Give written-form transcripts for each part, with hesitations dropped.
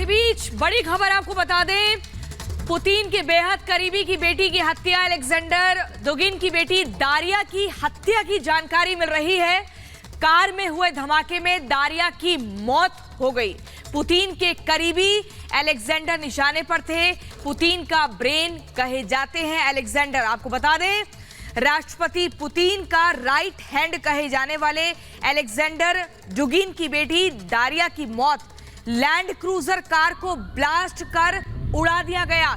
इसी बीच बड़ी खबर आपको बता दें, पुतिन के बेहद करीबी की बेटी की हत्या, अलेक्जेंडर दुगिन की बेटी दारिया की हत्या की जानकारी मिल रही है। कार में हुए धमाके में दारिया की मौत हो गई। पुतिन के करीबी अलेक्जेंडर निशाने पर थे। पुतिन का ब्रेन कहे जाते हैं अलेक्जेंडर। आपको बता दें, राष्ट्रपति पुतिन का राइट हैंड कहे जाने वाले अलेक्जेंडर दुगिन की बेटी दारिया की मौत, लैंड क्रूजर कार को ब्लास्ट कर उड़ा दिया गया।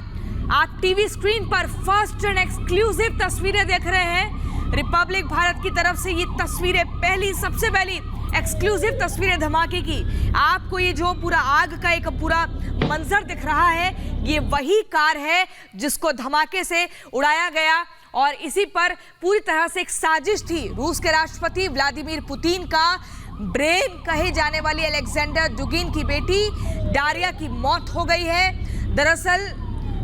आप टीवी स्क्रीन पर फर्स्ट एंड एक्सक्लूसिव तस्वीरें देख रहे हैं। रिपब्लिक भारत की तरफ से ये तस्वीरें सबसे पहली एक्सक्लूसिव तस्वीरें धमाके की। आपको ये जो पूरा आग का एक पूरा मंजर दिख रहा है, ये वही कार है जिसको धमाके से उड़ाया गया और इसी पर पूरी तरह से एक साजिश थी। रूस के राष्ट्रपति व्लादिमीर पुतिन का ब्रेन कहे जाने वाली अलेक्जेंडर दुगिन की बेटी दारिया की मौत हो गई है। दरअसल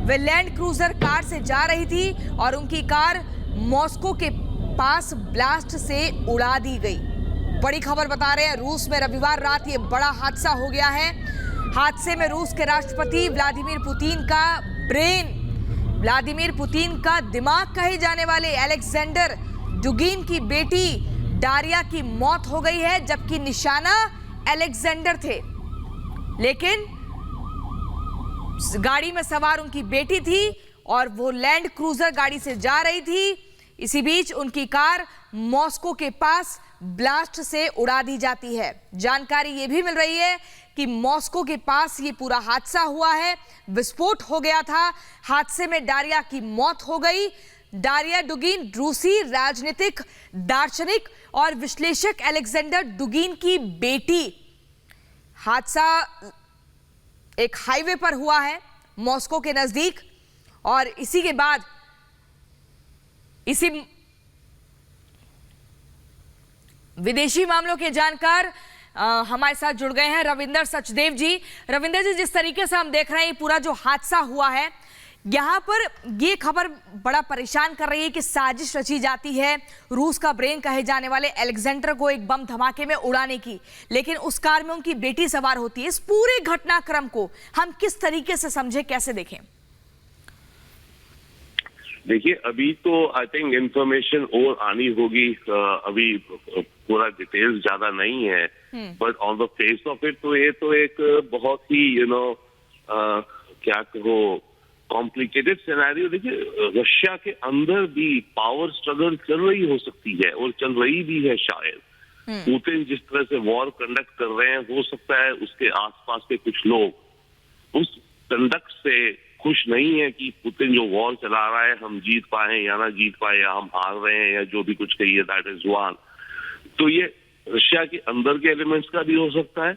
वे लैंड क्रूजर कार से जा रही थी और उनकी कार मॉस्को के पास ब्लास्ट से उड़ा दी गई। बड़ी खबर बता रहे हैं, रूस में रविवार रात ये बड़ा हादसा हो गया है। हादसे में रूस के राष्ट्रपति व्लादिमीर पुतिन का ब्रेन, व्लादिमीर पुतिन का दिमाग कहे जाने वाले अलेक्जेंडर दुगिन की बेटी दारिया की मौत हो गई है, जबकि निशाना अलेक्जेंडर थे। लेकिन गाड़ी में सवार उनकी बेटी थी और वो लैंड क्रूजर गाड़ी से जा रही थी। इसी बीच उनकी कार मॉस्को के पास ब्लास्ट से उड़ा दी जाती है। जानकारी ये भी मिल रही है कि मॉस्को के पास ये पूरा हादसा हुआ है, विस्फोट हो गया था। हादसे में दारिया की मौत हो गई। दारिया दुगिन रूसी राजनीतिक दार्शनिक और विश्लेषक अलेक्जेंडर दुगिन की बेटी। हादसा एक हाईवे पर हुआ है मॉस्को के नजदीक और इसी के बाद इसी विदेशी मामलों के जानकार हमारे साथ जुड़ गए हैं रविंदर सचदेव जी। रविंदर जी, जिस तरीके से हम देख रहे हैं पूरा जो हादसा हुआ है, यहाँ पर ये खबर बड़ा परेशान कर रही है कि साजिश रची जाती है रूस का ब्रेन कहे जाने वाले अलेक्जेंडर को एक बम धमाके में उड़ाने की, लेकिन उस कार में उनकी बेटी सवार होती है। इस पूरे घटनाक्रम को हम किस तरीके से समझे, कैसे देखें? देखिए, अभी तो आई थिंक इंफॉर्मेशन और आनी होगी। अभी पूरा डिटेल्स ज्यादा नहीं है, but on the face of it तो ये तो एक बहुत ही क्या कहो कॉम्प्लिकेटेड सिनेरियो। देखिए, रशिया के अंदर भी पावर स्ट्रगल चल रही हो सकती है और चल रही भी है शायद। पुतिन जिस तरह से वॉर कंडक्ट कर रहे हैं, हो सकता है उसके आसपास के कुछ लोग उस कंडक्ट से खुश नहीं है कि पुतिन जो वॉर चला रहा है हम जीत पाए या ना जीत पाए, या हम हार रहे हैं या जो भी कुछ कहिए, दैट इज वन। तो ये रशिया के अंदर के एलिमेंट्स का भी हो सकता है,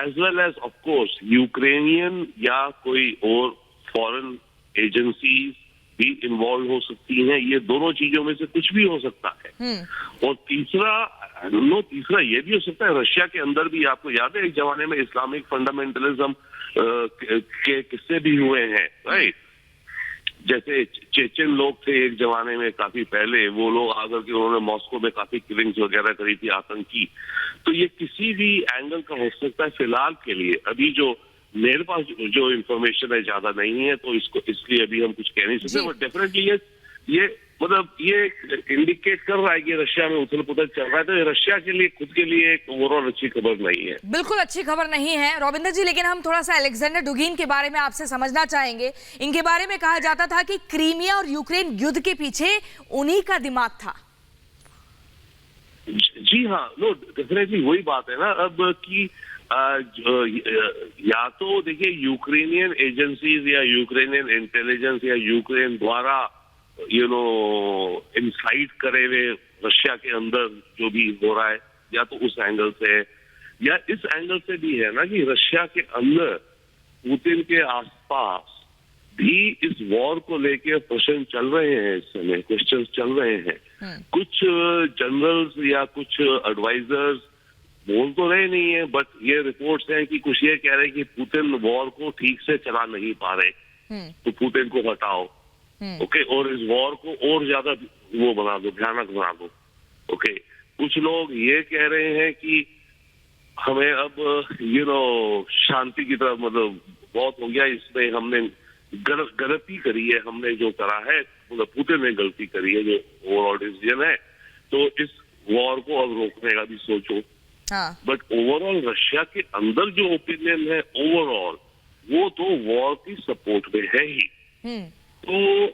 as well as of course Ukrainian या कोई और फॉरेन एजेंसीज भी इन्वॉल्व हो सकती हैं। ये दोनों चीजों में से कुछ भी हो सकता है। और तीसरा ये भी हो सकता है, रशिया के अंदर भी, आपको याद है एक जमाने में इस्लामिक फंडामेंटलिज्म के किस्से भी हुए हैं, राइट? जैसे चेचन लोग थे एक जमाने में, काफी पहले, वो लोग आकर के उन्होंने मॉस्को में काफी किलिंग्स वगैरह करी थी आतंकी। तो ये किसी भी एंगल का हो सकता है। फिलहाल के लिए अभी जो मेरे पास जो इंफॉर्मेशन है ज्यादा नहीं है, तो इसको इसलिए अभी हम कुछ कह नहीं सकते। बट डेफिनेटली ये मतलब ये इंडिकेट कर रहा है कि रशिया में उथल पुथल चल रहा है। तो रशिया के लिए, खुद के लिए एक ओवरऑल अच्छी खबर नहीं है, बिल्कुल अच्छी खबर नहीं है रविंदर जी। लेकिन हम थोड़ा सा अलेक्जेंडर दुगिन के बारे में आपसे समझना चाहेंगे। इनके बारे में कहा जाता था कि क्रीमिया और यूक्रेन युद्ध के पीछे उन्हीं का दिमाग था। जी हाँ, नो डेफिनेटली वही बात है ना अब कि या तो देखिए यूक्रेनियन एजेंसीज या यूक्रेनियन इंटेलिजेंस या यूक्रेन द्वारा इंसाइट करे हुए रशिया के अंदर जो भी हो रहा है, या तो उस एंगल से, या इस एंगल से भी है ना कि रशिया के अंदर पुतिन के आसपास भी इस वॉर को लेके प्रश्न चल रहे हैं। इस समय क्वेश्चंस चल रहे हैं। कुछ जनरल्स या कुछ एडवाइजर्स बोल तो रहे नहीं है, बट ये रिपोर्ट्स हैं कि कुछ ये कह रहे हैं कि पुतिन वॉर को ठीक से चला नहीं पा रहे, तो पुतिन को हटाओ, ओके, और इस वॉर को और ज्यादा वो बना दो, भयानक बना दो, ओके। कुछ लोग ये कह रहे हैं कि हमें अब शांति की तरफ, मतलब बहुत हो गया, इसमें हमने गलती करी है, हमने जो करा है, मतलब पुतिन ने गलती करी है, जो ओवरऑल डिसीजन है, तो इस वॉर को अब रोकने का भी सोचो। हाँ। बट ओवरऑल रशिया के अंदर जो ओपिनियन है ओवरऑल, वो तो वॉर की सपोर्ट में है ही। तो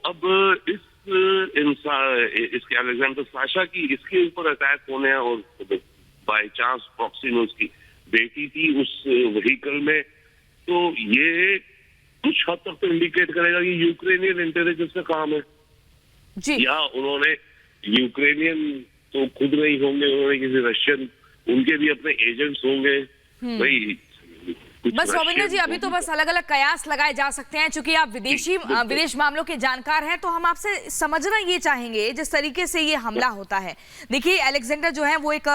अब इसके अलेक्जेंडर साशा की इसके ऊपर अटैक होने और बाय चांस प्रॉक्सिमस की बेटी थी उस व्हीकल में, तो ये कुछ हद तक तो इंडिकेट करेगा कि यूक्रेनियन इंटेलिजेंस का काम है जी। या उन्होंने यूक्रेनियन तो खुद नहीं होंगे, उन्होंने किसी रशियन, उनके भी अपने एजेंट्स होंगे भाई। बस रविंद्र जी, अभी तो बस अलग अलग कयास लगाए जा सकते हैं। चूंकि आप विदेश मामलों के जानकार हैं, तो हम आपसे समझना ये चाहेंगे जिस तरीके से ये हमला होता है। देखिए, अलेक्जेंडर जो है वो एक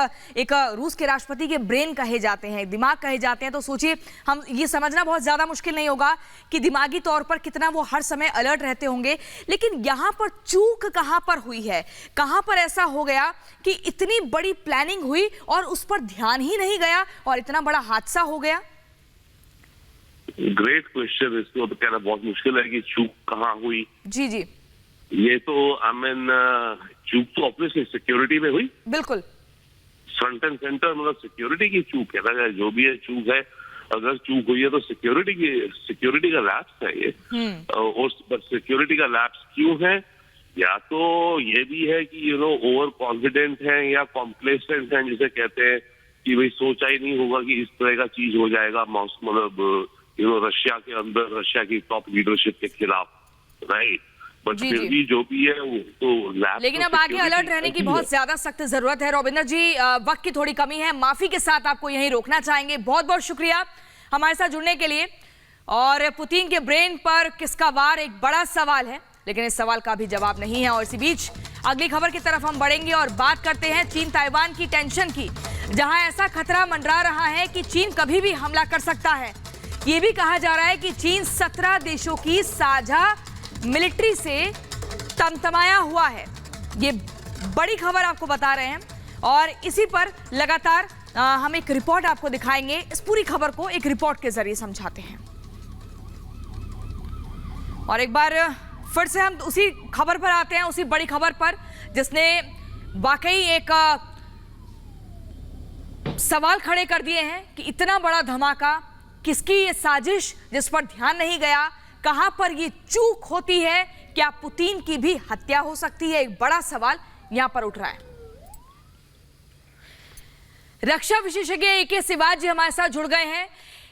रूस के राष्ट्रपति के ब्रेन कहे जाते हैं, दिमाग कहे जाते हैं। तो सोचिए, हम ये समझना बहुत ज्यादा मुश्किल नहीं होगा कि दिमागी तौर पर कितना वो हर समय अलर्ट रहते होंगे। लेकिन यहाँ पर चूक कहाँ पर हुई है, कहाँ पर ऐसा हो गया कि इतनी बड़ी प्लानिंग हुई और उस पर ध्यान ही नहीं गया और इतना बड़ा हादसा हो गया? Great question. इसको तो कहना बहुत मुश्किल है कि चूक कहाँ हुई। जी जी, ये तो चूक तो ऑब्वियसली सिक्योरिटी में हुई, बिल्कुल फ्रंट एंड सेंटर, मतलब सिक्योरिटी की चूक है ना, जो भी है चूक है। अगर चूक हुई है तो सिक्योरिटी का लैप्स है ये। और सिक्योरिटी का लैप्स क्यों है? या तो ये भी है कि ओवर कॉन्फिडेंट है या कॉम्प्लेसेंट है, जिसे कहते हैं कि भाई सोचा ही नहीं होगा कि इस तरह का चीज हो जाएगा, मतलब रशिया के अंदर, रशिया की टॉप लीडरशिप के खिलाफ, राइट। बट फिर भी जो भी है वो तो लेकिन अब आगे अलर्ट रहने की बहुत ज्यादा सख्त जरूरत है। रविंद्र जी, वक्त की थोड़ी कमी है, माफी के साथ आपको यहीं रोकना चाहेंगे। बहुत बहुत शुक्रिया हमारे साथ जुड़ने के लिए। और पुतिन के ब्रेन पर किसका वार, एक बड़ा सवाल है, लेकिन इस सवाल का भी जवाब नहीं है। और इसी बीच अगली खबर की तरफ हम बढ़ेंगे और बात करते हैं चीन ताइवान की टेंशन की, जहां ऐसा खतरा मंडरा रहा है कि चीन कभी भी हमला कर सकता है। ये भी कहा जा रहा है कि चीन 17 देशों की साझा मिलिट्री से तमतमाया हुआ है। ये बड़ी खबर आपको बता रहे हैं और इसी पर लगातार हम एक रिपोर्ट आपको दिखाएंगे। इस पूरी खबर को एक रिपोर्ट के जरिए समझाते हैं। और एक बार फिर से हम उसी खबर पर आते हैं, उसी बड़ी खबर पर जिसने वाकई एक सवाल खड़े कर दिए हैं कि इतना बड़ा धमाका, किसकी ये साजिश जिस पर ध्यान नहीं गया, कहां पर ये चूक होती है, क्या पुतिन की भी हत्या हो सकती है? एक बड़ा सवाल यहां पर उठ रहा है। रक्षा विशेषज्ञ एके शिवाजी हमारे साथ जुड़ गए हैं।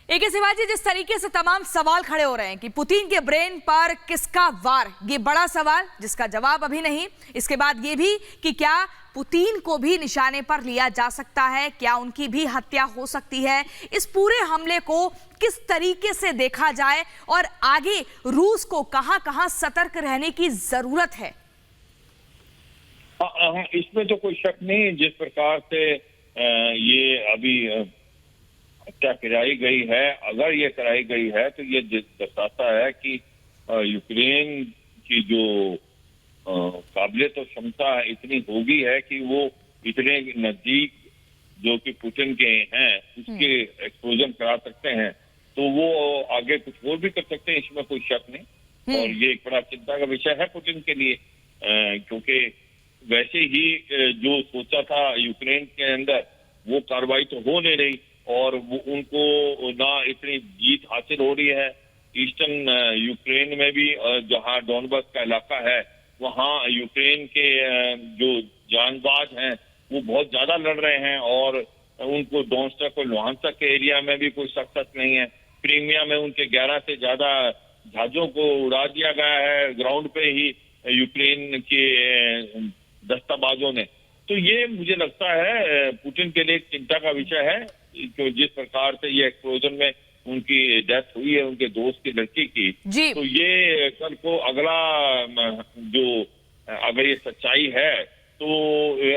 एके शिवाजी, जिस तरीके से तमाम सवाल खड़े हो रहे हैं कि पुतिन के ब्रेन पर किसका वार, ये बड़ा सवाल जिसका जवाब अभी नहीं। इसके बाद ये भी कि क्या पुतिन को भी निशाने पर लिया जा सकता है, क्या उनकी भी हत्या हो सकती है? इस पूरे हमले को किस तरीके से देखा जाए और आगे रूस को कहां-कहां सतर्क रहने की जरूरत है? इसमें तो कोई शक नहीं, जिस प्रकार से ये अभी हत्या कराई गई है, अगर ये कराई गई है तो ये दर्शाता है कि यूक्रेन की जो काबिलियत और क्षमता इतनी होगी है कि वो इतने नजदीक जो कि पुतिन के हैं उसके एक्सप्लोजन करा सकते हैं, तो वो आगे कुछ और भी कर सकते हैं, इसमें कोई शक नहीं। और ये एक बड़ा चिंता का विषय है पुतिन के लिए, क्योंकि वैसे ही जो सोचा था यूक्रेन के अंदर वो कार्रवाई तो हो नहीं रही और वो उनको ना इतनी जीत हासिल हो रही है। ईस्टर्न यूक्रेन में भी जहां डॉनबास का इलाका है वहां यूक्रेन के जो जानबाज हैं वो बहुत ज्यादा लड़ रहे हैं और उनको डोनेट्स्क और लुहांस्क के एरिया में भी कोई सक्सेस नहीं है। क्रीमिया में उनके 11 से ज्यादा जहाजों को उड़ा दिया गया है ग्राउंड पे ही यूक्रेन के दस्ताबाजों ने। तो ये मुझे लगता है पुतिन के लिए एक चिंता का विषय है, जो जिस प्रकार से ये एक्सप्लोजन में उनकी डेथ हुई है उनके दोस्त की लड़की की, तो ये कल को अगर ये सच्चाई है तो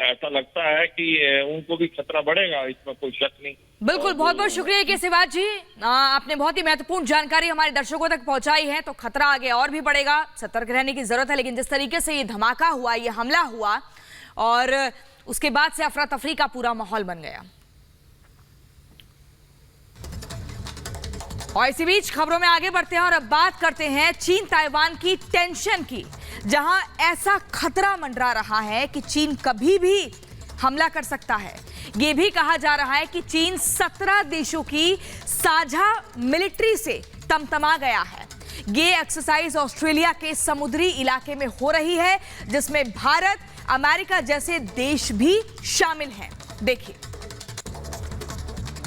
ऐसा लगता है कि उनको भी खतरा बढ़ेगा, इसमें कोई शक नहीं। बिल्कुल, बहुत बहुत शुक्रिया के शिवाजी जी, आपने बहुत ही महत्वपूर्ण जानकारी हमारे दर्शकों तक पहुंचाई है। तो खतरा आगे और भी बढ़ेगा, सतर्क रहने की जरूरत है। लेकिन जिस तरीके से ये धमाका हुआ, ये हमला हुआ और उसके बाद से अफरा तफरी का पूरा माहौल बन गया। और इसी बीच खबरों में आगे बढ़ते हैं और अब बात करते हैं चीन ताइवान की टेंशन की, जहां ऐसा खतरा मंडरा रहा है कि चीन कभी भी हमला कर सकता है। यह भी कहा जा रहा है कि चीन 17 देशों की साझा मिलिट्री से तमतमा गया है। ये एक्सरसाइज ऑस्ट्रेलिया के समुद्री इलाके में हो रही है, जिसमें भारत, अमेरिका जैसे देश भी शामिल हैं। देखिए।